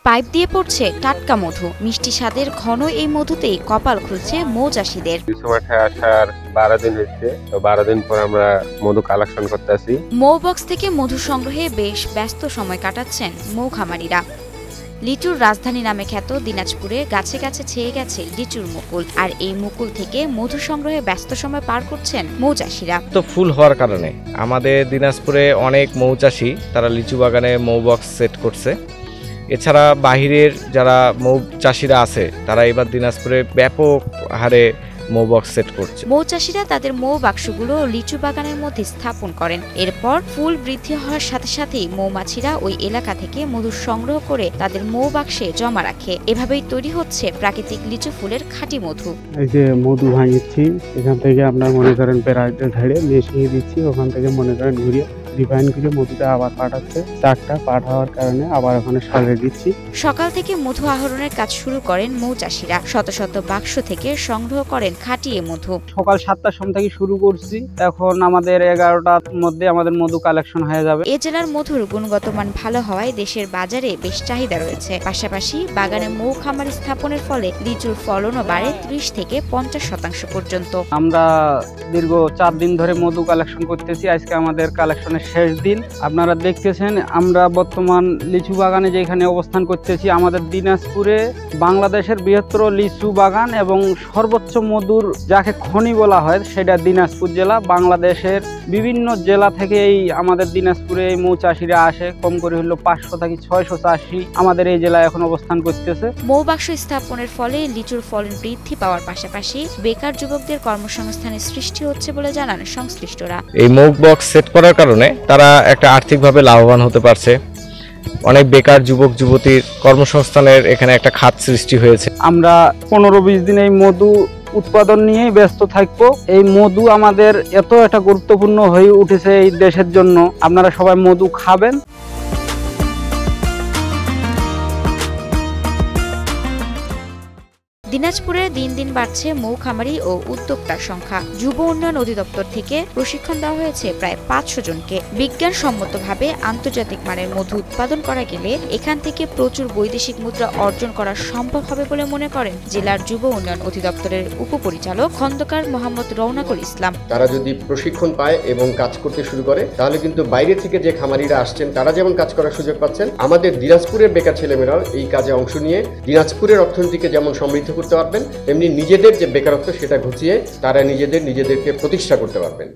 Pipe দিয়ে পড়ছে টাটকা মধু। মিষ্টি স্বাদের ঘন এই মধুতেই কপাল খুলছে মৌচাষীদের। মাঠে আসার 12 দিন হচ্ছে, তো 12 দিন পর আমরা মধু কালেকশন করতেছি। মৌ বক্স থেকে মধু সংগ্রহে বেশ ব্যস্ত সময় কাটাচ্ছেন মৌ খামারিরা। লিচুর রাজধানী নামে খ্যাত দিনাজপুরে গাছে গাছে ছেয়ে গেছে লিচুর মুকুল, আর এই মুকুল থেকে মধু সংগ্রহে ব্যস্ত সময় পার করছেন মৌচাষীরা। তো ফুল হওয়ার কারণে আমাদের দিনাজপুরে অনেক মৌচাষী তারা লিচু বাগানে মৌ বক্স সেট করছে। এছাড়া বাহিরের যারা মৌ চাষিরা আছে তারা এবার দিনাজপুরে ব্যাপক হারে মৌ বক্স সেট করছে। মৌচাষীরা তাদের মৌ বাক্সগুলো লিচু বাগানের মধ্যে স্থাপন করেন। এরপর ফুল বৃদ্ধি হওয়ার সাথে সাথেই মৌমাছিরা ওই এলাকা থেকে মধু সংগ্রহ করে তাদের মৌ বাক্সে জমা রাখে। এভাবেই তৈরি হচ্ছে প্রাকৃতিক লিচু ফুলের খাঁটি মধু। এই যে মধু ভাঙিচ্ছি, এখান থেকে আপনার মনে করেন পেরাইতে ঢেড়ে মিশিয়ে দিচ্ছি, ওখান থেকে মনে করেন ঘুরিয়ে রিফাইন করে মধুটা আবার পাঠাচ্ছে। চাকটা পাঠাওয়ার কারণে আবার ওখানে সারে দিচ্ছি। সকাল থেকে মধু আহরণের কাজ শুরু করেন মৌচাষীরা। শত শত বাক্স থেকে সংগ্রহ করেন খাঁটি এ মধু। সকাল 7টার সময় থেকে শুরু করছি, এখন আমাদের 11টার মধ্যে আমাদের মধু কালেকশন হয়ে যাবে। এ জেলার মধুর গুণগত মান ভালো হওয়ায় দেশের বাজারে বেশ চাহিদা রয়েছে। পাশাপাশি বাগানে মৌ খামার স্থাপনের ফলে লিচুর ফলনও বাড়ে 30 থেকে 50% পর্যন্ত। আমরা দীর্ঘ 4 দিন ধরে মধু কালেকশন করতেছি। আজকে আমাদের কালেকশনের শেষ দিন। আপনারা দেখতেছেন আমরা বর্তমান লিচু বাগানে যেখানে অবস্থান করতেছি, আমাদের দিনাজপুরে বাংলাদেশের বৃহত্তর লিচু বাগান এবং সর্বোচ্চ মধুর যাকে খনি বলা হয় সেটা দিনাজপুর জেলা। বাংলাদেশের বিভিন্ন জেলা থেকে এই আমাদের দিনাজপুরে এই মৌচাষীরা আসে। কম করে হলো 500 থেকে 600 চাষি আমাদের এই জেলায় এখন অবস্থান করতেছে। মৌ বাক্স স্থাপনের ফলে লিচুর ফলন বৃদ্ধি পাওয়ার পাশাপাশি বেকার যুবকদের কর্মসংস্থানের সৃষ্টি হচ্ছে বলে জানান সংশ্লিষ্টরা। এই মৌ বক্স সেট করার কারণে তারা একটা আর্থিকভাবে লাভবান হতে পারছে। অনেক বেকার যুবক যুবতীর কর্মসংস্থানের এখানে একটা খাত সৃষ্টি হয়েছে। আমরা 15-20 দিন এই মধু উৎপাদন নিয়েই ব্যস্ত থাকবো। এই মধু আমাদের এত একটা গুরুত্বপূর্ণ হয়ে উঠেছে এই দেশের জন্য। আপনারা সবাই মধু খাবেন। দিনাজপুরে দিন দিন বাড়ছে মৌ খামারি ও উদ্যোক্তার সংখ্যা। যুব উন্নয়ন অধিদপ্তর থেকে প্রশিক্ষণ দেওয়া হয়েছে প্রায় 500 জনকে। বিজ্ঞানসম্মতভাবে আন্তর্জাতিক মানের মধু উৎপাদন করা গেলে এখান থেকে প্রচুর বৈদেশিক মুদ্রা অর্জন করা সম্ভব হবে বলে মনে করেন জেলার যুব উন্নয়ন অধিদপ্তরের উপপরিচালক খন্দকার মোহাম্মদ রওনাকুল ইসলাম। তারা যদি প্রশিক্ষণ পায় এবং কাজ করতে শুরু করে তাহলে কিন্তু বাইরে থেকে যে খামারিরা আসছেন তারা যেমন কাজ করার সুযোগ পাচ্ছেন, আমাদের দিনাজপুরের বেকার ছেলেমেয়েরাও এই কাজে অংশ নিয়ে দিনাজপুরের অর্থনীতিকে যেমন সমৃদ্ধ করতে পারবেন, তেমনি নিজেদের যে বেকারত্ব সেটা ঘুচিয়ে তারা নিজেদেরকে প্রতিষ্ঠা করতে পারবেন।